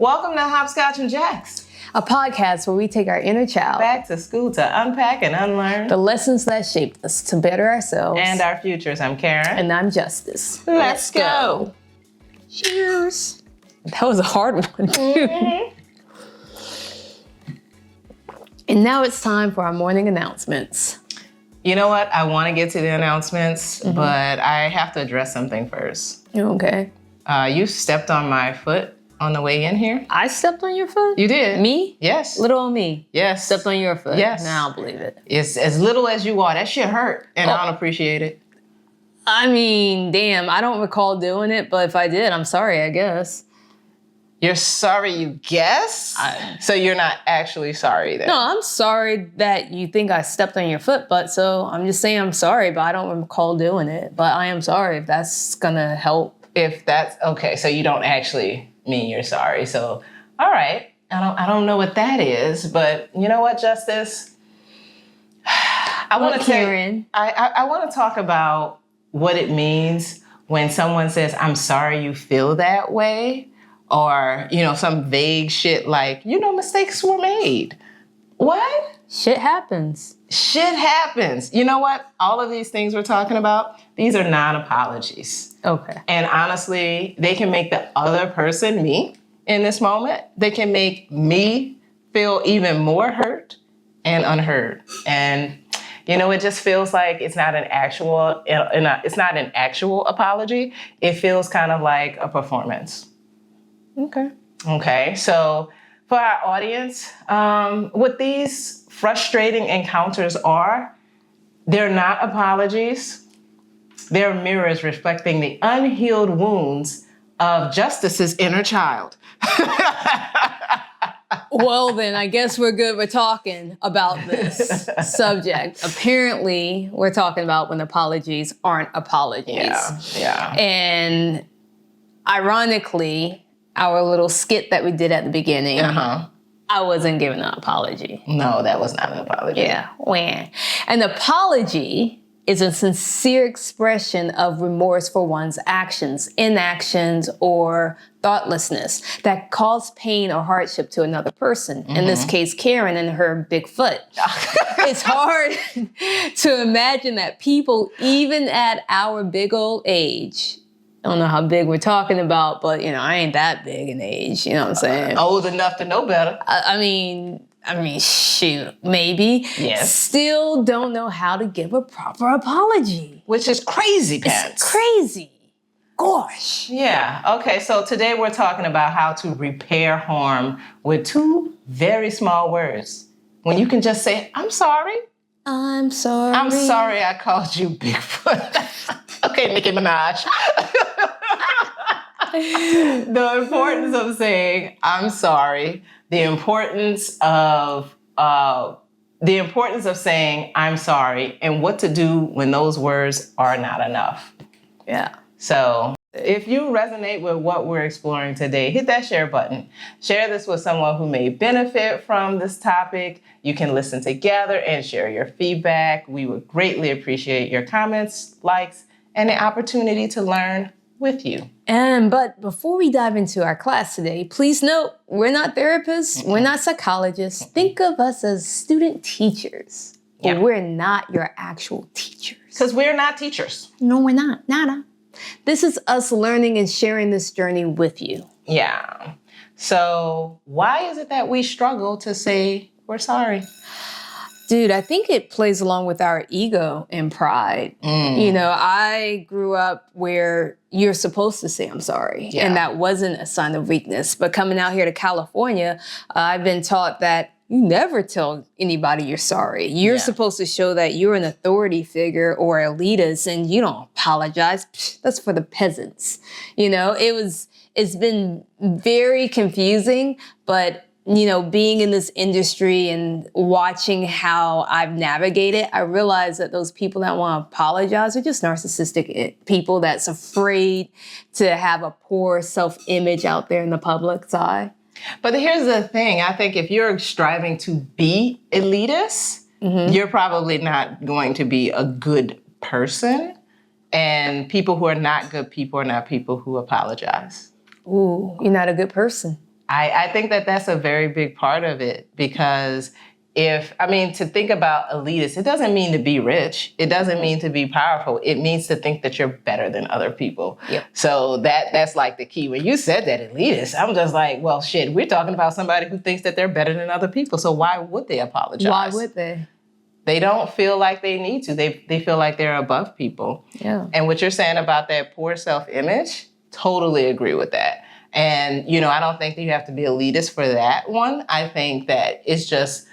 Welcome to Hopscotch-N-Jacks, a podcast where we take our inner child back to school to unpack and unlearn the lessons that shaped us to better ourselves and our futures. I'm Karen. And I'm Justice. Let's go. Cheers. That was a hard one, too. Mm-hmm. And now it's time for our morning announcements. You know what? I want to get to the announcements, but I have to address something first. Okay. You stepped on my foot on the way in here. I stepped on your foot? You did. Me? Yes. Little on me? Yes. Stepped on your foot? Yes. No, I don't believe it. It's as little as you are. That shit hurt, and I don't appreciate it. I mean, damn, I don't recall doing it, but if I did, I'm sorry, I guess. You're sorry, you guess? So you're not actually sorry then? No, I'm sorry that you think I stepped on your foot, but so I'm just saying I'm sorry, but I don't recall doing it. But I am sorry if that's gonna help. If that's okay, so you don't actually mean you're sorry. So, all right. I don't know what that is, but you know what, Justice? I want to talk about what it means when someone says, "I'm sorry you feel that way." Or, some vague shit like, mistakes were made. What? Shit happens. Shit happens. You know what? All of these things we're talking about, these are non-apologies. Okay. And honestly, they can make the other person, me, in this moment, they can make me feel even more hurt and unheard. And, it just feels like it's not an actual apology. It feels kind of like a performance. Okay. So for our audience, what these frustrating encounters are, they're not apologies. They're mirrors reflecting the unhealed wounds of Justice's inner child. Well, then I guess we're good. We're talking about this subject. Apparently, we're talking about when apologies aren't apologies. Yeah. And ironically, our little skit that we did at the beginning, I wasn't giving an apology. No, that was not an apology. Yeah, when. An apology is a sincere expression of remorse for one's actions, inactions, or thoughtlessness that cause pain or hardship to another person. In this case, Karen and her big foot. It's hard to imagine that people, even at our big old age, I don't know how big we're talking about, but, I ain't that big in age, you know what I'm saying? Old enough to know better. I mean, shoot, maybe. Yes. Still don't know how to give a proper apology. Which is crazy, pants. It's crazy. Gosh. Yeah. Okay, so today we're talking about how to repair harm with two very small words. When you can just say, "I'm sorry." I'm sorry. I'm sorry I called you Bigfoot. Okay, Nicki Minaj. The importance of saying, "I'm sorry." The importance of saying, "I'm sorry," and what to do when those words are not enough. Yeah. So if you resonate with what we're exploring today, hit that share button. Share this with someone who may benefit from this topic. You can listen together and share your feedback. We would greatly appreciate your comments, likes, and the opportunity to learn with you. But before we dive into our class today, please note, we're not therapists, we're not psychologists. Think of us as student teachers. Yeah. But we're not your actual teachers. Because we're not teachers. No, we're not. Nada. This is us learning and sharing this journey with you. Yeah. So why is it that we struggle to say we're sorry? Dude, I think it plays along with our ego and pride. I grew up where you're supposed to say I'm sorry. Yeah. And that wasn't a sign of weakness. But coming out here to California, I've been taught that you never tell anybody you're sorry. You're supposed to show that you're an authority figure or elitist and you don't apologize. Psh, that's for the peasants. It's been very confusing, but being in this industry and watching how I've navigated, I realized that those people that want to apologize are just narcissistic people that's afraid to have a poor self-image out there in the public's eye. But here's the thing. I think if you're striving to be elitist, you're probably not going to be a good person. And people who are not good people are not people who apologize. Ooh, you're not a good person. I think that that's a very big part of it because to think about elitists, it doesn't mean to be rich. It doesn't mean to be powerful. It means to think that you're better than other people. Yep. So that's like the key. When you said that elitist, I'm just like, well, shit, we're talking about somebody who thinks that they're better than other people. So why would they apologize? Why would they? They don't feel like they need to. They feel like they're above people. Yeah. And what you're saying about that poor self-image, totally agree with that. And, I don't think that you have to be elitist for that one. I think that it's just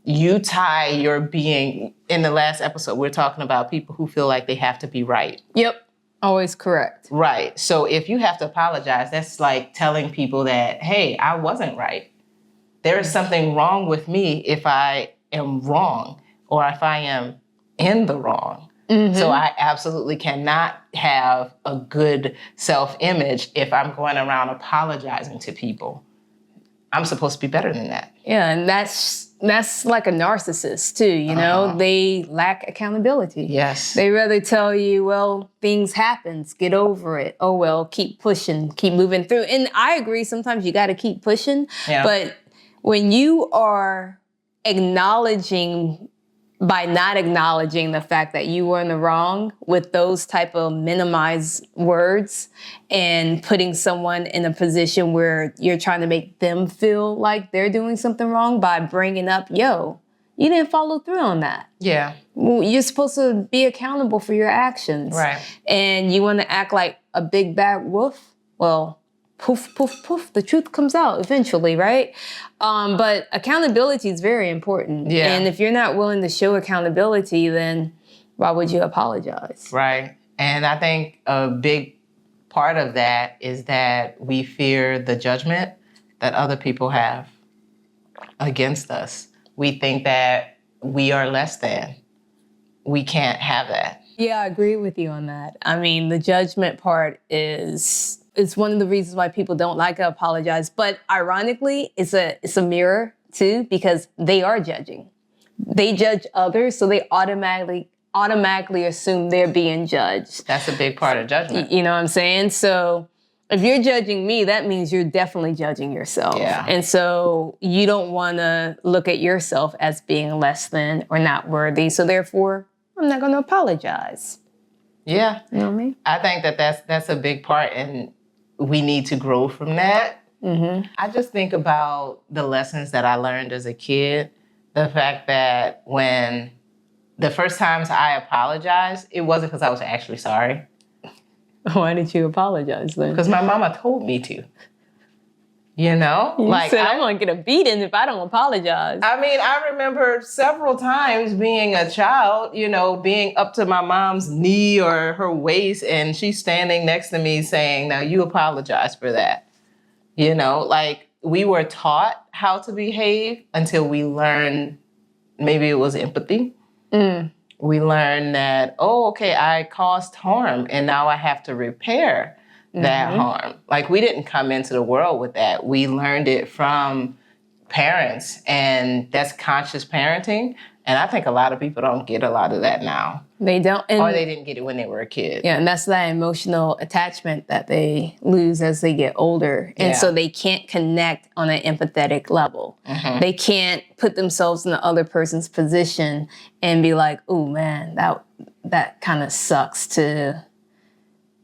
you tie your being. In the last episode, we're talking about people who feel like they have to be right. Yep. Always correct. Right. So if you have to apologize, that's like telling people that, hey, I wasn't right. There is something wrong with me if I am wrong or if I am in the wrong. Mm-hmm. So I absolutely cannot have a good self-image if I'm going around apologizing to people. I'm supposed to be better than that. Yeah, and that's like a narcissist too, you know? They lack accountability. Yes. They rather tell you, well, things happen, get over it. Oh, well, keep pushing, keep moving through. And I agree, sometimes you got to keep pushing. Yeah. But when you are by not acknowledging the fact that you were in the wrong with those type of minimized words and putting someone in a position where you're trying to make them feel like they're doing something wrong by bringing up, yo, you didn't follow through on that. Yeah. You're supposed to be accountable for your actions. Right. And you want to act like a big bad wolf? Well, poof, poof, poof, the truth comes out eventually, right? But accountability is very important. Yeah. And if you're not willing to show accountability, then why would you apologize? Right. And I think a big part of that is that we fear the judgment that other people have against us. We think that we are less than. We can't have that. Yeah, I agree with you on that. I mean, the judgment part is one of the reasons why people don't like to apologize. But ironically, it's a mirror too, because they are judging. They judge others, so they automatically assume they're being judged. That's a big part of judgment. You know what I'm saying? So if you're judging me, that means you're definitely judging yourself. Yeah. And so you don't want to look at yourself as being less than or not worthy. So therefore, I'm not going to apologize. Yeah. You know what I mean? I think that that's a big part, and we need to grow from that. Mm-hmm. I just think about the lessons that I learned as a kid. The fact that when the first times I apologized, it wasn't because I was actually sorry. Why did you apologize then? Because my mama told me to. You know? You said, I'm going to get a beating if I don't apologize. I mean, I remember several times being a child, being up to my mom's knee or her waist, and she's standing next to me saying, now you apologize for that. We were taught how to behave until we learned, maybe it was empathy. Mm. We learned that, okay, I caused harm and now I have to repair that harm. We didn't come into the world with that. We learned it from parents, and that's conscious parenting. And I think a lot of people don't get a lot of that now. They don't. Or they didn't get it when they were a kid. Yeah, and that's that emotional attachment that they lose as they get older. And so they can't connect on an empathetic level. Mm-hmm. They can't put themselves in the other person's position and be like, oh man, that kind of sucks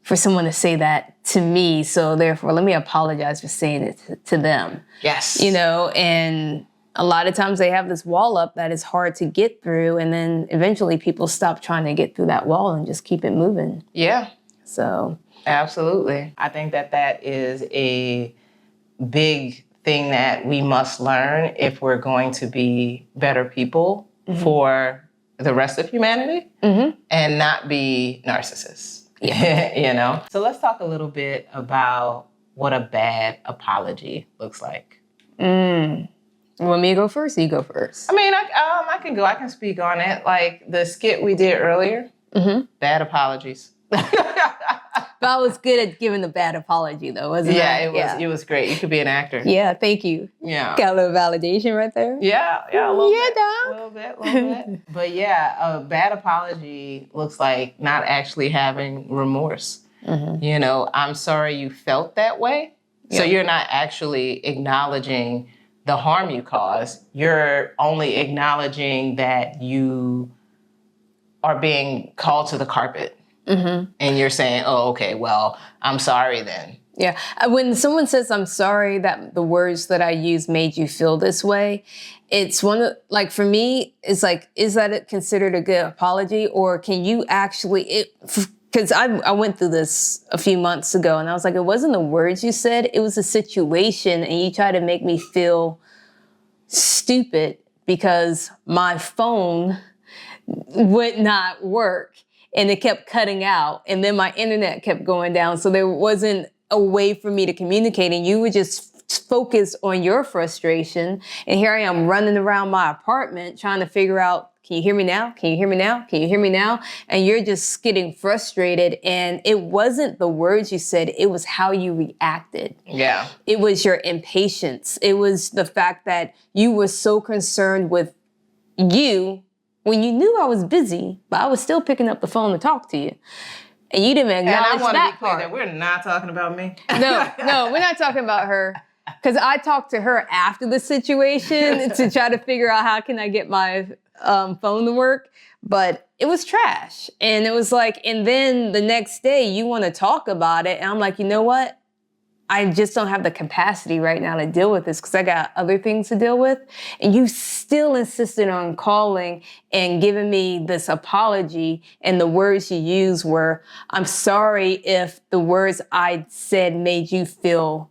for someone to say that to me. So therefore, let me apologize for saying it to them. Yes. And a lot of times they have this wall up that is hard to get through. And then eventually people stop trying to get through that wall and just keep it moving. Yeah. So. Absolutely. I think that is a big thing that we must learn if we're going to be better people for the rest of humanity and not be narcissists. Yeah. So let's talk a little bit about what a bad apology looks like. You want me to go first or you go first? I mean, I can go. I can speak on it. Like the skit we did earlier, bad apologies. But I was good at giving the bad apology, though, wasn't I? Yeah, it was great. You could be an actor. Yeah, thank you. Yeah. Got a little validation right there. Yeah, a little bit. Dog. A little bit. But yeah, a bad apology looks like not actually having remorse. I'm sorry you felt that way. So you're not actually acknowledging the harm you caused. You're only acknowledging that you are being called to the carpet. Mm-hmm. And you're saying, oh, okay, well, I'm sorry then. Yeah. When someone says, I'm sorry that the words that I used made you feel this way, it's one of, like, for me, it's like, is that considered a good apology? Or can you actually, because I went through this a few months ago and I was like, it wasn't the words you said, it was a situation and you tried to make me feel stupid because my phone would not work and it kept cutting out and then my internet kept going down. So there wasn't a way for me to communicate and you would just focus on your frustration. And here I am running around my apartment trying to figure out, can you hear me now? Can you hear me now? Can you hear me now? And you're just getting frustrated. And it wasn't the words you said, it was how you reacted. Yeah. It was your impatience. It was the fact that you were so concerned with you when you knew I was busy, but I was still picking up the phone to talk to you. And you didn't acknowledge that. And I want to be clear that we're not talking about me. No, we're not talking about her. Because I talked to her after the situation to try to figure out how can I get my phone to work. But it was trash. And it was like, and then the next day you want to talk about it. And I'm like, you know what? I just don't have the capacity right now to deal with this because I got other things to deal with. And you still insisted on calling and giving me this apology. And the words you used were, I'm sorry if the words I said made you feel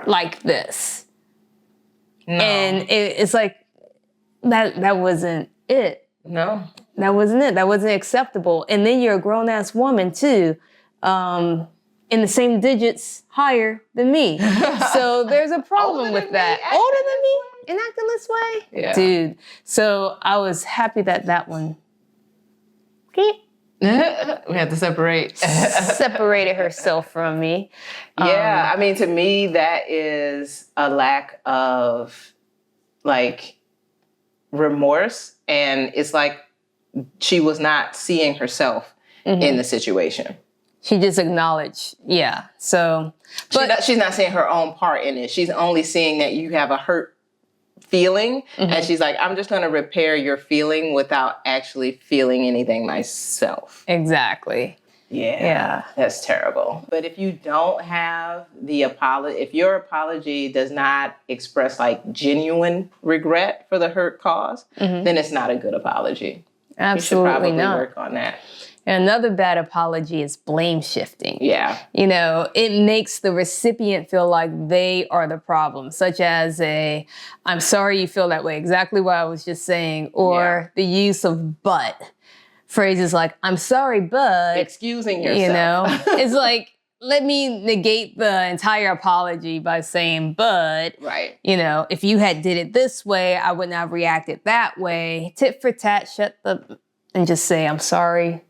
like this. No. And it's like, that wasn't it. No. That wasn't it. That wasn't acceptable. And then you're a grown-ass woman, too. In the same digits higher than me. So there's a problem with that. Older than me and acting this way? Yeah. Dude. So I was happy that one we had to separate. separated herself from me. Yeah, I mean, to me, that is a lack of, like, remorse. And it's like she was not seeing herself in the situation. She just acknowledged, yeah. So, but she's not seeing her own part in it. She's only seeing that you have a hurt feeling. And she's like, I'm just going to repair your feeling without actually feeling anything myself. Exactly. Yeah. That's terrible. But if you don't have the apology, if your apology does not express like genuine regret for the hurt caused, then it's not a good apology. Absolutely you should probably not. work on that. And another bad apology is blame shifting. Yeah. You know, it makes the recipient feel like they are the problem, such as I'm sorry you feel that way, exactly what I was just saying, or the use of but. Phrases like, I'm sorry, but. Excusing yourself. You know, it's like, let me negate the entire apology by saying, but, right. You know, if you had did it this way, I would not have reacted that way. Tit for tat, and just say, I'm sorry.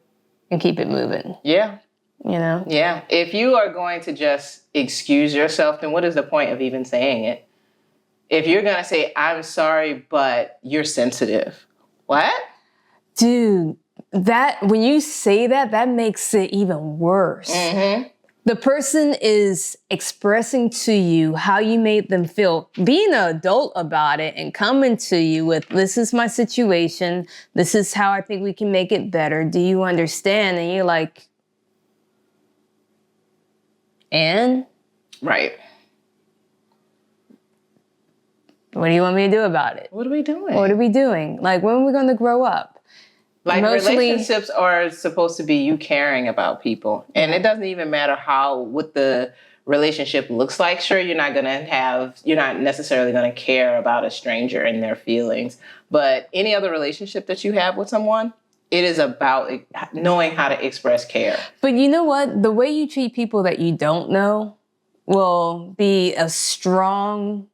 And keep it moving. Yeah. You know? Yeah. If you are going to just excuse yourself, then what is the point of even saying it? If you're going to say, I'm sorry, but you're sensitive. What? Dude, when you say that, that makes it even worse. The person is expressing to you how you made them feel, being an adult about it and coming to you with, this is my situation. This is how I think we can make it better. Do you understand? And you're like, and? Right. What do you want me to do about it? What are we doing? What are we doing? Like, when are we going to grow up? Like, relationships are supposed to be you caring about people. And it doesn't even matter what the relationship looks like. Sure, you're not necessarily going to care about a stranger and their feelings. But any other relationship that you have with someone, it is about knowing how to express care. But you know what? The way you treat people that you don't know will be a strong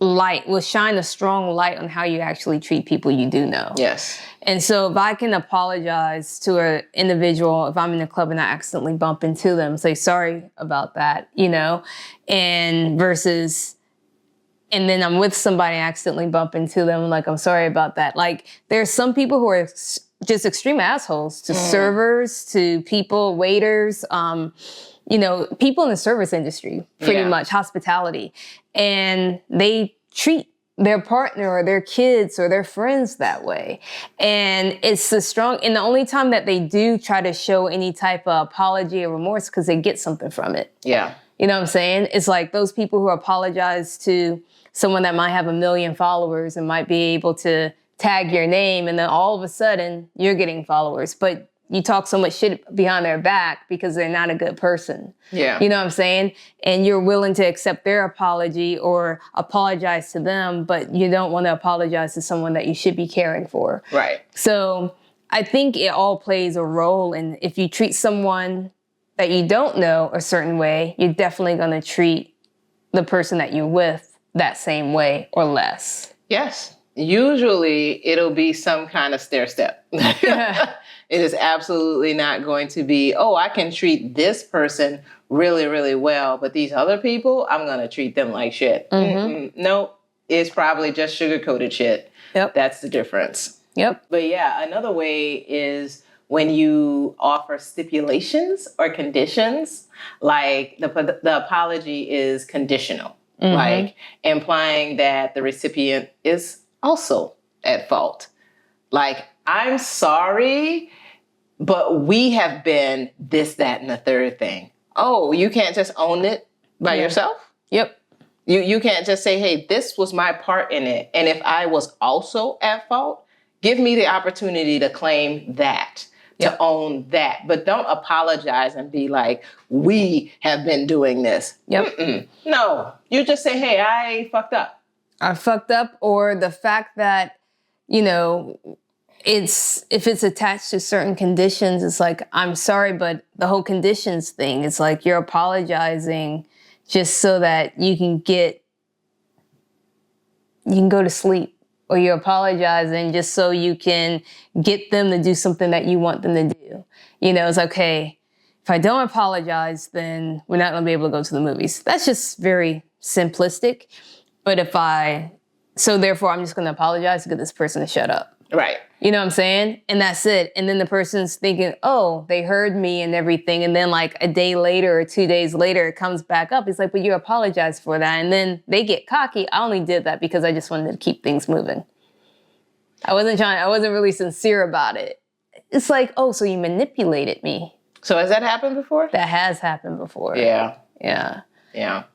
light, will shine a strong light on how you actually treat people you do know. Yes. And so if I can apologize to an individual, if I'm in a club and I accidentally bump into them, say sorry about that, you know, and then I'm with somebody and I accidentally bump into them, like, I'm sorry about that. Like, there's some people who are just extreme assholes to servers, to people, waiters, people in the service industry, pretty much, hospitality, and they treat their partner or their kids or their friends that way. And it's and the only time that they do try to show any type of apology or remorse because they get something from it. Yeah. You know what I'm saying? It's like those people who apologize to someone that might have 1 million followers and might be able to tag your name, and then all of a sudden you're getting followers, but you talk so much shit behind their back because they're not a good person. Yeah. You know what I'm saying? And you're willing to accept their apology or apologize to them, but you don't want to apologize to someone that you should be caring for. Right. So I think it all plays a role. And if you treat someone that you don't know a certain way, you're definitely going to treat the person that you're with that same way or less. Yes. Usually it'll be some kind of stair step. It is absolutely not going to be, oh, I can treat this person really, really well, but these other people, I'm going to treat them like shit. Nope. It's probably just sugar-coated shit. Yep. That's the difference. Yep. But yeah, another way is when you offer stipulations or conditions, like the apology is conditional, like implying that the recipient is also at fault. Like, I'm sorry, but we have been this, that, and the third thing. Oh, you can't just own it by yourself? Yep. You can't just say, hey, this was my part in it. And if I was also at fault, give me the opportunity to claim that, to own that. But don't apologize and be like, we have been doing this. Yep. No, you just say, hey, I fucked up. I fucked up, or the fact that, if it's attached to certain conditions, it's like, I'm sorry, but the whole conditions thing, it's like you're apologizing just so that you can go to sleep, or you're apologizing just so you can get them to do something that you want them to do. It's like, okay, if I don't apologize, then we're not going to be able to go to the movies. That's just very simplistic. But so therefore I'm just going to apologize to get this person to shut up. Right. You know what I'm saying? And that's it. And then the person's thinking, oh, they heard me and everything. And then like a day later or 2 days later, it comes back up. It's like, but you apologized for that. And then they get cocky. I only did that because I just wanted to keep things moving. I wasn't really sincere about it. It's like, oh, so you manipulated me. So has that happened before? That has happened before. Yeah. Yeah. Yeah.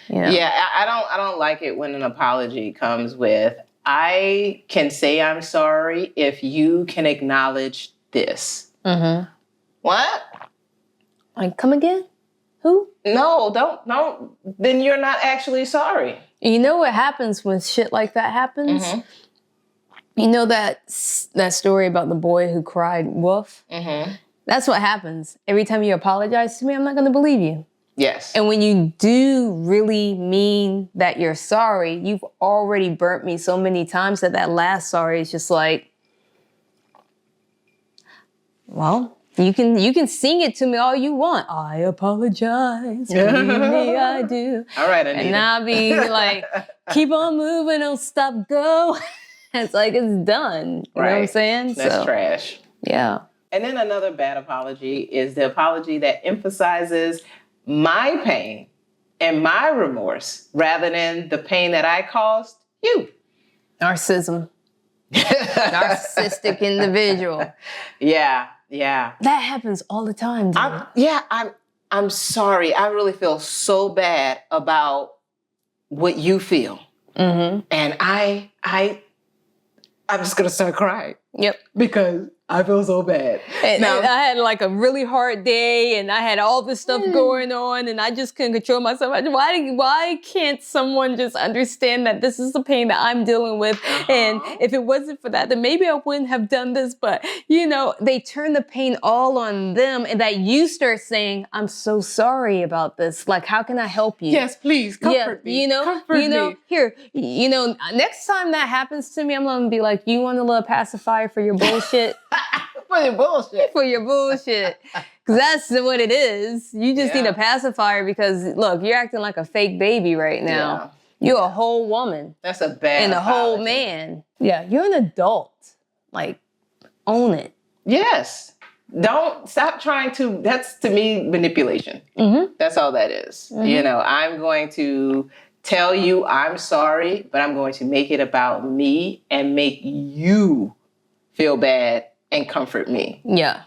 Yeah. Yeah. I don't like it when an apology comes with, I can say I'm sorry if you can acknowledge this. What? Like, come again? Who? No, don't. Then you're not actually sorry. You know what happens when shit like that happens? You know that story about the boy who cried wolf? That's what happens. Every time you apologize to me, I'm not going to believe you. Yes. And when you do really mean that you're sorry, you've already burnt me so many times that last sorry is just like, well, you can sing it to me all you want. I apologize. Believe me, I do. All right, Anita. And I'll be like, keep on moving, don't stop, go. It's like, it's done. You know what I'm saying? That's trash. Yeah. And then another bad apology is the apology that emphasizes my pain and my remorse rather than the pain that I caused you. Narcissism. Narcissistic individual. Yeah. That happens all the time, dude. I'm sorry. I really feel so bad about what you feel. And I'm just going to start crying. Yep. Because I feel so bad. And I had like a really hard day and I had all this stuff going on and I just couldn't control myself. Why can't someone just understand that this is the pain that I'm dealing with? And if it wasn't for that, then maybe I wouldn't have done this. But, they turn the pain all on them and that you start saying, I'm so sorry about this. Like, how can I help you? Yes, please, comfort me. Comfort me. Here, next time that happens to me, I'm going to be like, you want a little pacifier for your bullshit? For your bullshit. For your bullshit. Because that's what it is. You just need a pacifier because, look, you're acting like a fake baby right now. Yeah. You're a whole woman. That's a bad and a whole man. Yeah, you're an adult. Like, own it. Yes. don't stop trying to, that's to me manipulation. That's all that is. I'm going to tell you I'm sorry, but I'm going to make it about me and make you feel bad and comfort me. Yeah.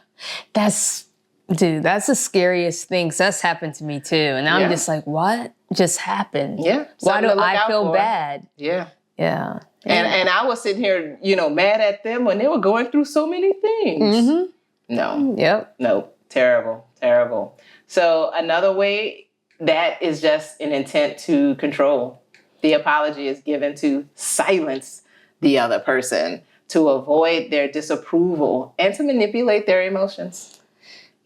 That's the scariest thing. 'Cause that's happened to me too. And I'm just like, what just happened? Yeah. Why do I feel bad? Yeah. Yeah. And I was sitting here, mad at them when they were going through so many things. No. Yep. No. Terrible. Terrible. So another way, that is just an intent to control. The apology is given to silence the other person, to avoid their disapproval, and to manipulate their emotions.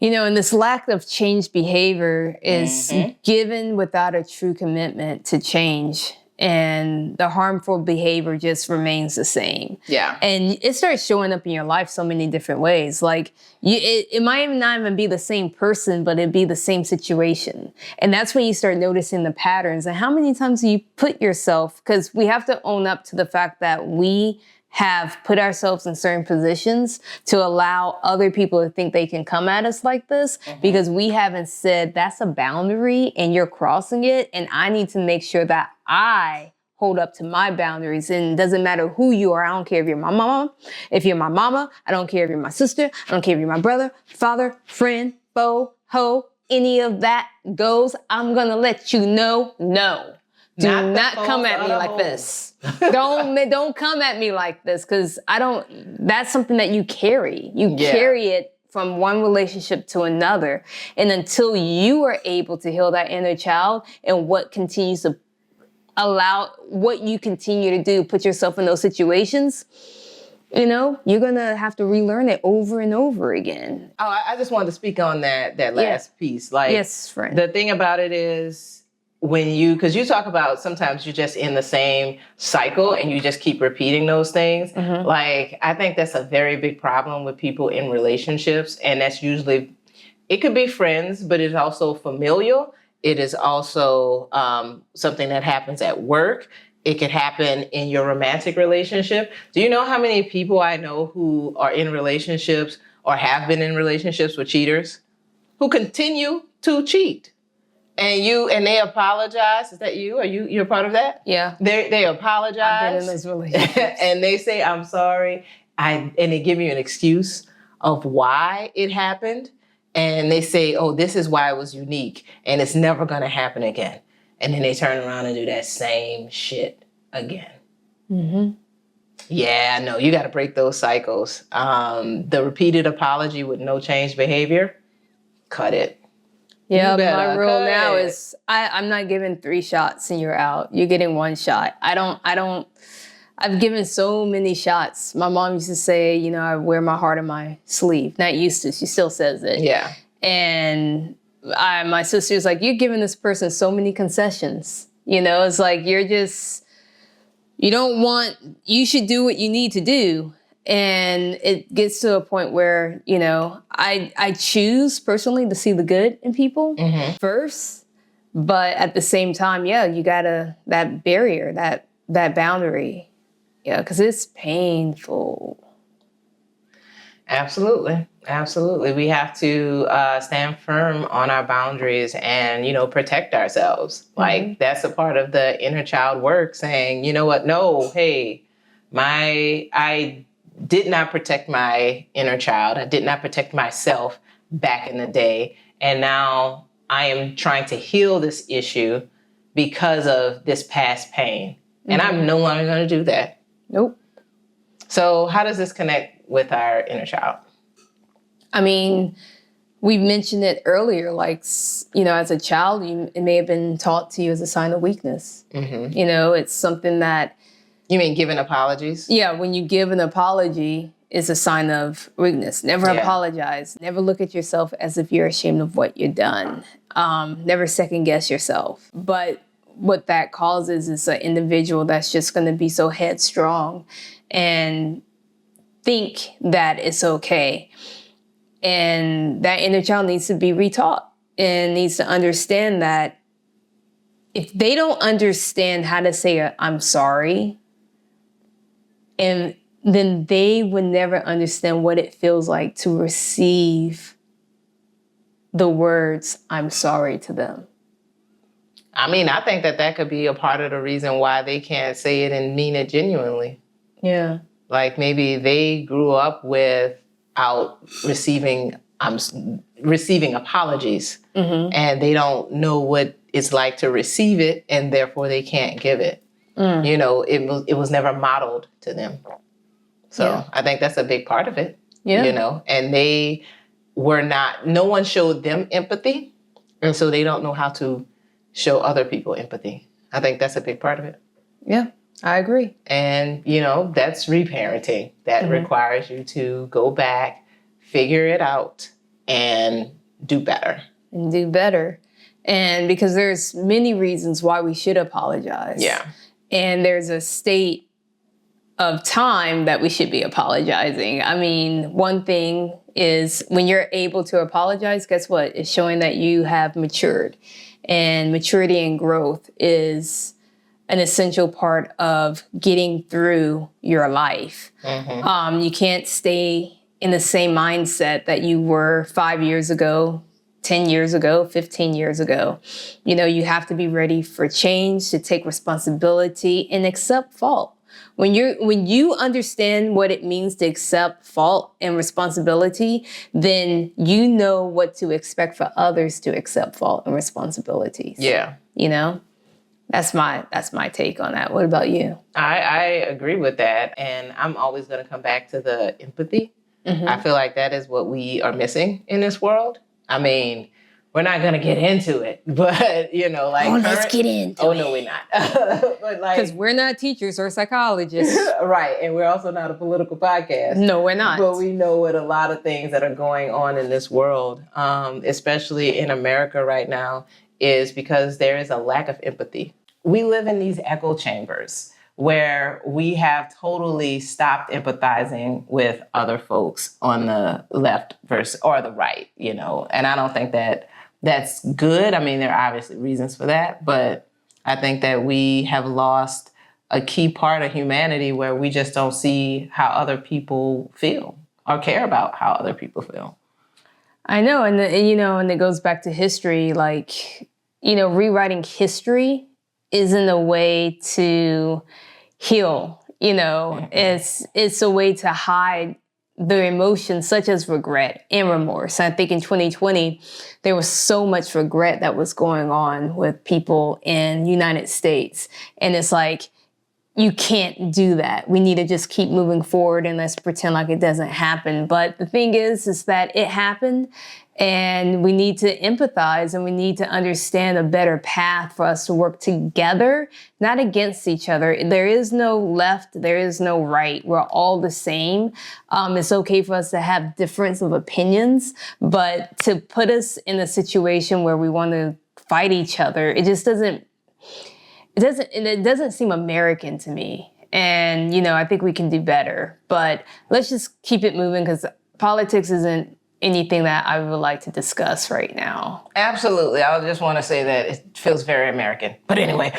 And this lack of change behavior is given without a true commitment to change. And the harmful behavior just remains the same. Yeah. And it starts showing up in your life so many different ways. Like it might not even be the same person, but it'd be the same situation. And that's when you start noticing the patterns. And how many times do you put yourself, because we have to own up to the fact that we have put ourselves in certain positions to allow other people to think they can come at us like this because we haven't said that's a boundary and you're crossing it. And I need to make sure that I hold up to my boundaries. And it doesn't matter who you are. I don't care if you're my mama. If you're my mama, I don't care if you're my sister. I don't care if you're my brother, father, friend, foe, hoe, any of that goes. I'm going to let you know, no. Do not come at me like this. Don't come at me like this, because that's something that you carry. You carry it from one relationship to another. And until you are able to heal that inner child and what continues to allow what you continue to do, put yourself in those situations, you're going to have to relearn it over and over again. Oh, I just wanted to speak on that last piece. Like, yes, friend. The thing about it is, because you talk about sometimes you're just in the same cycle and you just keep repeating those things. Like, I think that's a very big problem with people in relationships. And that's usually, it could be friends, but it's also familial. It is also something that happens at work. It could happen in your romantic relationship. Do you know how many people I know who are in relationships or have been in relationships with cheaters who continue to cheat? And they apologize. Is that you? You're part of that? Yeah. They apologize. I've been in those relationships. And they say, I'm sorry. And they give you an excuse of why it happened. And they say, oh, this is why it was unique. And it's never going to happen again. And then they turn around and do that same shit again. Yeah, no, you got to break those cycles. The repeated apology with no change behavior, cut it. Yeah, my rule now is I'm not giving 3 shots and you're out. You're getting 1 shot. I've given so many shots. My mom used to say, I wear my heart on my sleeve. Not used to, she still says it. Yeah. And my sister's like, you're giving this person so many concessions. It's like, you should do what you need to do. And it gets to a point where, I choose personally to see the good in people first. But at the same time, you gotta, that barrier, that boundary. Yeah, because it's painful. Absolutely. Absolutely. We have to stand firm on our boundaries and, protect ourselves. Like, that's a part of the inner child work, saying, you know what? No, hey, I did not protect my inner child. I did not protect myself back in the day. And now I am trying to heal this issue because of this past pain. And I'm no longer going to do that. Nope. So how does this connect with our inner child? I mean, we mentioned it earlier, like, as a child, it may have been taught to you as a sign of weakness. It's something that... You mean giving apologies? Yeah, when you give an apology, it's a sign of weakness. Never apologize. Never look at yourself as if you're ashamed of what you've done. Never second guess yourself. But what that causes is an individual that's just going to be so headstrong and think that it's okay. And that inner child needs to be retaught and needs to understand that if they don't understand how to say I'm sorry, and then they would never understand what it feels like to receive the words, I'm sorry to them. I mean, I think that could be a part of the reason why they can't say it and mean it genuinely. Yeah. Like maybe they grew up without receiving apologies, and they don't know what it's like to receive it, and therefore they can't give it. You know, it was never modeled to them. So I think that's a big part of it. Yeah. You know, and no one showed them empathy, and so they don't know how to show other people empathy. I think that's a big part of it. Yeah, I agree. And, you know, that's reparenting. That requires you to go back, figure it out, and do better. And because there's many reasons why we should apologize. Yeah. And there's a state of time that we should be apologizing. I mean, one thing is when you're able to apologize, guess what? It's showing that you have matured. And maturity and growth is an essential part of getting through your life. You can't stay in the same mindset that you were 5 years ago, 10 years ago, 15 years ago. You know, you have to be ready for change, to take responsibility and accept fault. When you understand what it means to accept fault and responsibility, then you know what to expect for others to accept fault and responsibilities. Yeah. You know? That's my take on that. What about you? I agree with that. And I'm always going to come back to the empathy. I feel like that is what we are missing in this world. I mean, we're not going to get into it, but, you know, like... let's get into it. Oh, no, we're not. Because we're not teachers or psychologists. Right. And we're also not a political podcast. No, we're not. But we know what a lot of things that are going on in this world, especially in America right now, is because there is a lack of empathy. We live in these echo chambers where we have totally stopped empathizing with other folks on the left or the right, you know, and I don't think that that's good. I mean, there are obviously reasons for that, but I think that we have lost a key part of humanity where we just don't see how other people feel or care about how other people feel. I know. And it goes back to history, like, you know, rewriting history isn't a way to heal, you know, it's a way to hide the emotions such as regret and remorse. I think in 2020, there was so much regret that was going on with people in the United States. And it's like, you can't do that. We need to just keep moving forward and let's pretend like it doesn't happen. But the thing is that it happened and we need to empathize and we need to understand a better path for us to work together, not against each other. There is no left, there is no right. We're all the same. It's okay for us to have difference of opinions, but to put us in a situation where we want to fight each other, it doesn't seem American to me. And, you know, I think we can do better. But let's just keep it moving because politics isn't anything that I would like to discuss right now. Absolutely. I just want to say that it feels very American. But anyway,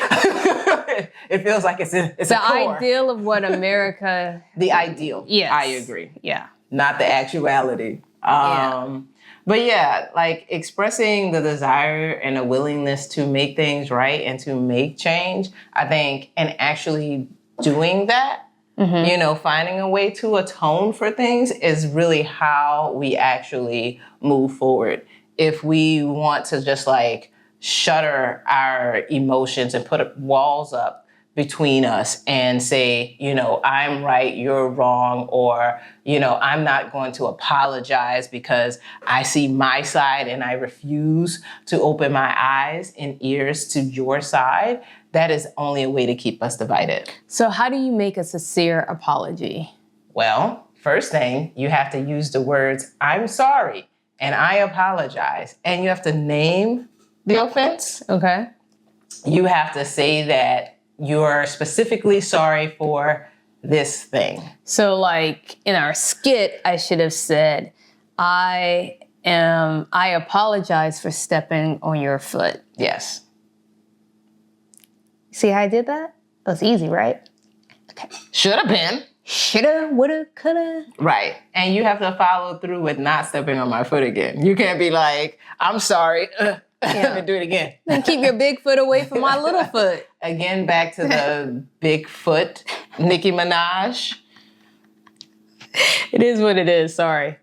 it feels like it's the ideal of what America... The ideal. Yes. I agree. Yeah. Not the actuality. But yeah, like expressing the desire and a willingness to make things right and to make change, I think, and actually doing that, you know, finding a way to atone for things is really how we actually move forward. If we want to just like shutter our emotions and put walls up between us and say, you know, I'm right, you're wrong, or, you know, I'm not going to apologize because I see my side and I refuse to open my eyes and ears to your side, that is only a way to keep us divided. So how do you make a sincere apology? Well, first thing, you have to use the words, I'm sorry, and I apologize. And you have to name the offense. Okay. You have to say that you're specifically sorry for this thing. So like in our skit, I should have said, I apologize for stepping on your foot. Yes. See how I did that? That was easy, right? Okay. Should have been. shoulda, woulda, coulda. Right. And you have to follow through with not stepping on my foot again. You can't be like, I'm sorry. Let me do it again. Then keep your big foot away from my little foot. Again, back to the big foot, Nicki Minaj. It is what it is. Sorry.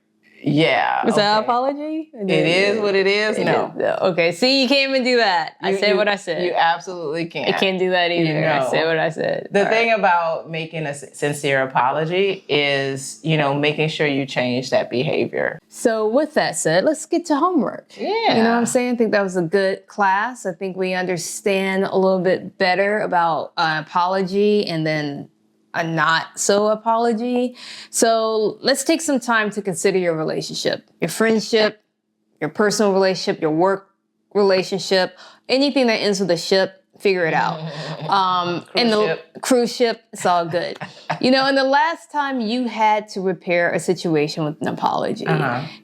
Yeah. Was that an apology? It is what it is. No. Okay. See, you can't even do that. I said what I said. You absolutely can't. I can't do that either. I said what I said. The thing about making a sincere apology is, making sure you change that behavior. So with that said, let's get to homework. Yeah. You know what I'm saying? I think that was a good class. I think we understand a little bit better about apology and then a not so apology. So let's take some time to consider your relationship, your friendship, your personal relationship, your work relationship, anything that ends with a ship, figure it out. Cruise ship, it's all good. And the last time you had to repair a situation with an apology,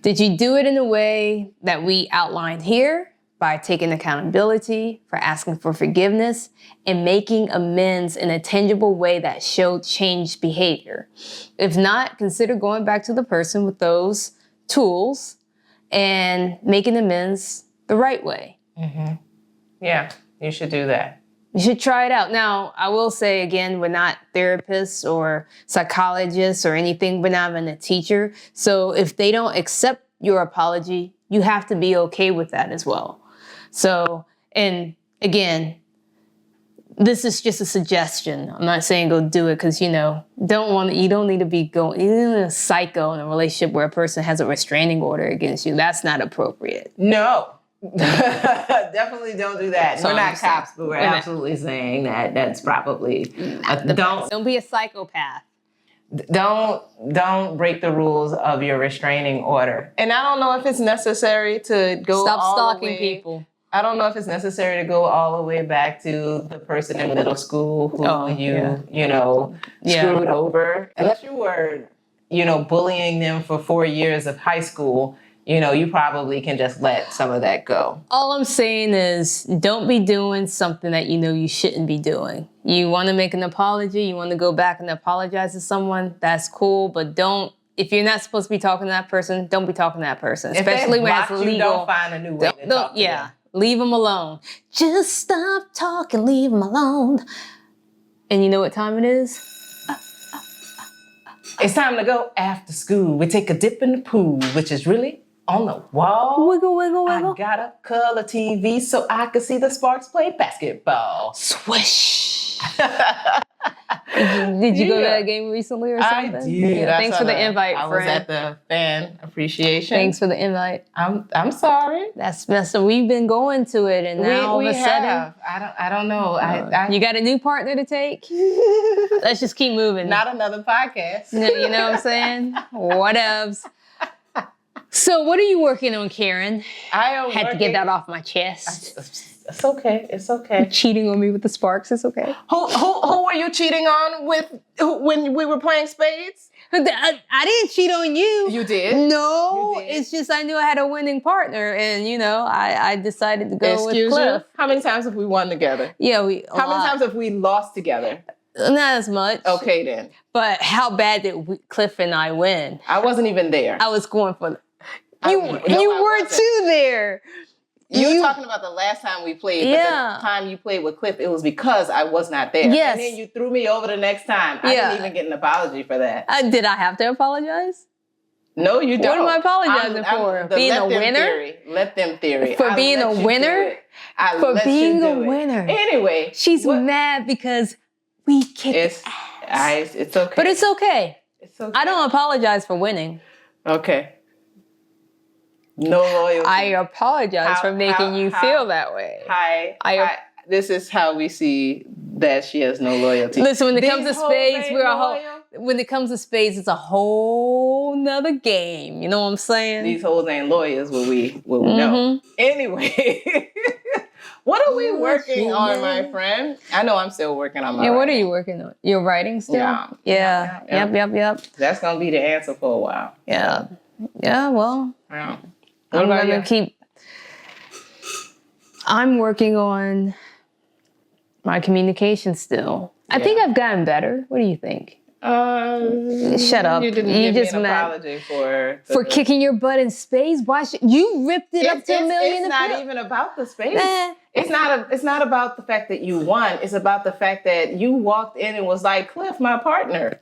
did you do it in a way that we outlined here? By taking accountability, for asking for forgiveness, and making amends in a tangible way that showed changed behavior. If not, consider going back to the person with those tools and making amends the right way. Mm-hmm. Yeah, you should do that. You should try it out. Now, I will say again, we're not therapists or psychologists or anything. We're not even a teacher. So if they don't accept your apology, you have to be okay with that as well. So, and again, this is just a suggestion. I'm not saying go do it because, you don't need to be going a psycho in a relationship where a person has a restraining order against you. That's not appropriate. No, definitely don't do that. We're not cops, but we're absolutely saying that that's probably, don't be a psychopath. Don't break the rules of your restraining order. And I don't know if it's necessary to go Stop all stalking the way, people. I don't know if it's necessary to go all the way back to the person in middle school who screwed over. Unless you were, bullying them for 4 years of high school, you probably can just let some of that go. All I'm saying is don't be doing something that you shouldn't be doing. You want to make an apology, you want to go back and apologize to someone, that's cool, but if you're not supposed to be talking to that person, don't be talking to that person. Especially when it's legal. Don't find a new way to talk to them. Leave them alone. Just stop talking, leave them alone. And you know what time it is? It's time to go after school. We take a dip in the pool, which is really on the wall. Wiggle, wiggle, wiggle. I got a color TV so I could see the Sparks play basketball. Swish. Did you go to that game recently or something? I did. Yeah, thanks for the invite, friend. I was at the fan appreciation. Thanks for the invite. I'm sorry. That's so we've been going to it, and now all of a sudden, I don't know. You got a new partner to take. Let's just keep moving. Not another podcast. You know what I'm saying? Whatevs. So, what are you working on, Karen? Had to get that off my chest. It's okay. It's okay. You're cheating on me with the sparks. It's okay. Who were you cheating on with when we were playing spades? I didn't cheat on you. You did? No, you did. It's just I knew I had a winning partner, and I decided to go with Cliff. How many times have we won together? Yeah, How many times have we lost together? Not as much. Okay then. But how bad did Cliff and I win? I wasn't even there. I was going for. You were too there. You were talking about the last time we played, but the time you played with Cliff, it was because I was not there. Yes. And then you threw me over the next time. I didn't even get an apology for that. Did I have to apologize? No, you don't. What am I apologizing for? Being a winner? Let them theory. For being a winner? For being a winner. Anyway. She's mad because we kicked ass. It's okay. But it's okay. It's okay. I don't apologize for winning. Okay. No loyalty. I apologize for making you feel that way. This is how we see that she has no loyalty. Listen, when it comes to spades, when it comes to spades, it's a whole nother game. You know what I'm saying? These hoes ain't lawyers, what we know. Anyway, what are we working on, my friend? I know I'm still working on my writing. What are you working on? You're writing still? Yeah. Yep. That's going to be the answer for a while. Yeah. Yeah, well. Yeah. I'm going to I'm working on my communication still. I think I've gotten better. What do you think? Shut up. You didn't You give just me an mad apology for kicking your butt in spades. Why should you ripped it up to $1 million? It's not even about the space. It's not about the fact that you won. It's about the fact that you walked in and was like, Cliff, my partner.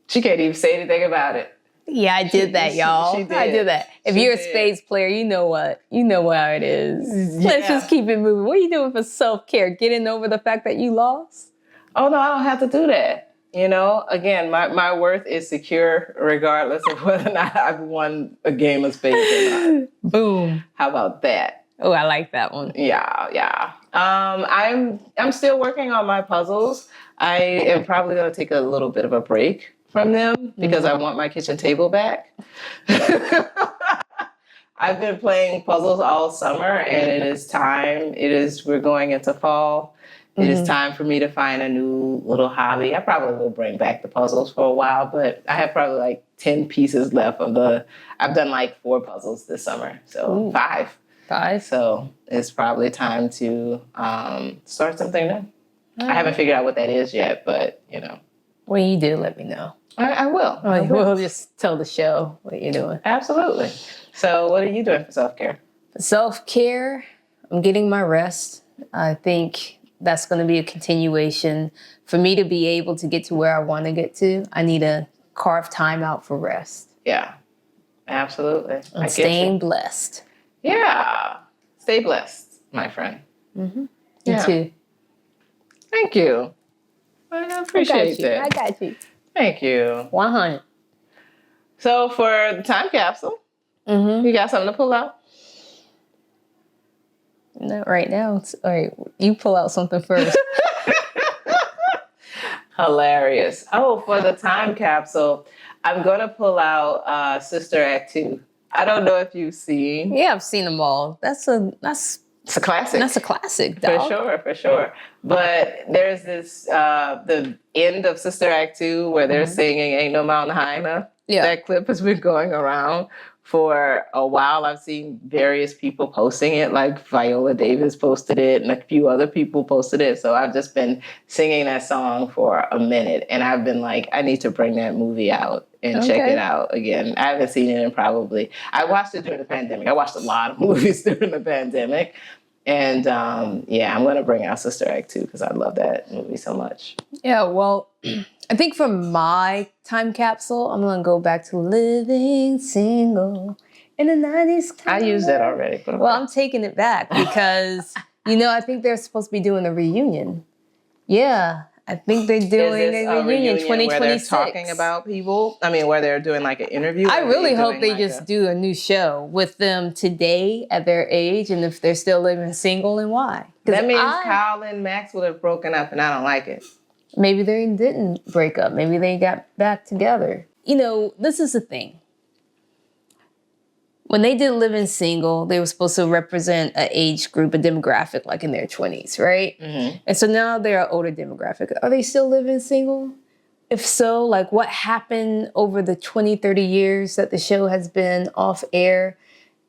She can't even say anything about it. Yeah, I did that, y'all. She did. I did that. If you're a spades player, you know what? You know how it is. Yeah. Let's just keep it moving. What are you doing for self-care? Getting over the fact that you lost? Oh, no, I don't have to do that. You know, again, my worth is secure regardless of whether or not I've won a game of spades or not. Boom. How about that? Oh, I like that one. Yeah. I'm still working on my puzzles. I am probably going to take a little bit of a break from them because I want my kitchen table back. I've been playing puzzles all summer, and it is time. We're going into fall. It is time for me to find a new little hobby. I probably will bring back the puzzles for a while, but I have probably like 10 pieces left I've done like 4 puzzles this summer. So 5. 5. So it's probably time to start something new. I haven't figured out what that is yet, but you know. When you do, let me know. I will. We'll just tell the show what you're doing. Absolutely. So what are you doing for self-care? For self-care, I'm getting my rest. I think that's going to be a continuation. For me to be able to get to where I want to get to, I need to carve time out for rest. Yeah, absolutely. I'm staying blessed. Yeah. Stay blessed, my friend. You too. Thank you. I appreciate that. I got you. Thank you. 100. So for the time capsule, you got something to pull out? Not right now. All right, you pull out something first. Hilarious. Oh, for the time capsule, I'm going to pull out Sister Act 2. I don't know if you've seen. Yeah, I've seen them all. It's a classic. That's a classic, dog. For sure. But there's this, the end of Sister Act 2 where they're singing Ain't No Mountain High Enough. Yeah. That clip has been going around for a while. I've seen various people posting it, like Viola Davis posted it and a few other people posted it. So I've just been singing that song for a minute. And I've been like, I need to bring that movie out and check it out again. I haven't seen it I watched it during the pandemic. I watched a lot of movies during the pandemic. And I'm going to bring out Sister Act 2 because I love that movie so much. Yeah, well, I think for my time capsule, I'm going to go back to living single in the 90s. I used that already. Well, I'm taking it back because, I think they're supposed to be doing a reunion. Yeah. I think they're doing a reunion 2026. Where they're talking about people? I mean, where they're doing like an interview? I really hope they just do a new show with them today at their age and if they're still living single and why. That means Kyle and Max would have broken up and I don't like it. Maybe they didn't break up. Maybe they got back together. This is the thing. When they did Living Single, they were supposed to represent an age group, a demographic, like in their 20s, right? Mm-hmm. And so now they're an older demographic. Are they still living single? If so, like what happened over the 20, 30 years that the show has been off air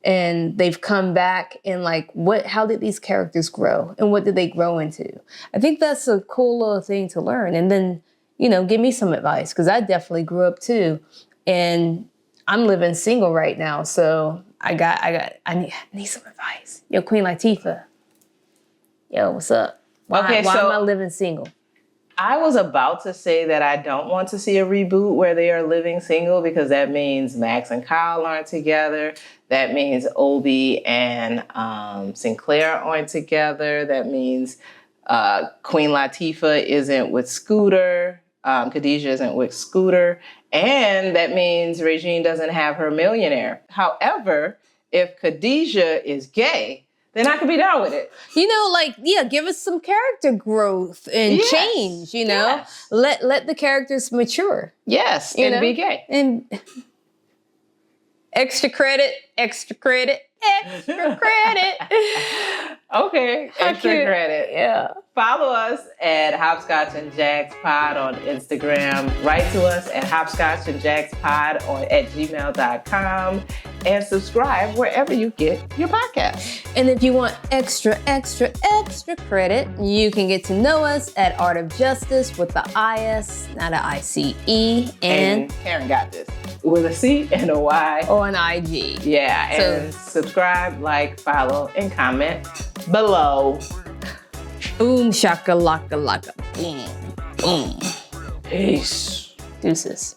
and they've come back and like how did these characters grow and what did they grow into? I think that's a cool little thing to learn. And then, give me some advice because I definitely grew up too. And I'm living single right now, so I need some advice. Yo, Queen Latifah. Yo, what's up? Why am I living single? I was about to say that I don't want to see a reboot where they are living single because that means Max and Kyle aren't together. That means Obi and Sinclair aren't together. That means Queen Latifah isn't with Scooter. Khadijah isn't with Scooter. And that means Regine doesn't have her millionaire. However, if Khadijah is gay, then I could be down with it. Give us some character growth and change, Yes. Let the characters mature. Yes, and be gay. And extra credit. Okay, extra credit. Yeah. Follow us at Hopscotch-N-Jacks Pod on Instagram. Write to us at hopscotchnjackspod at gmail.com. And subscribe wherever you get your podcast. And if you want extra credit, you can get to know us at Art of Justice with the IS, not an ICE. And Karen got this. With a C and a Y. Or an IG. Yeah, and subscribe, like, follow, and comment below. Boom, shaka, laka, laka. Boom, boom. Peace. Deuces.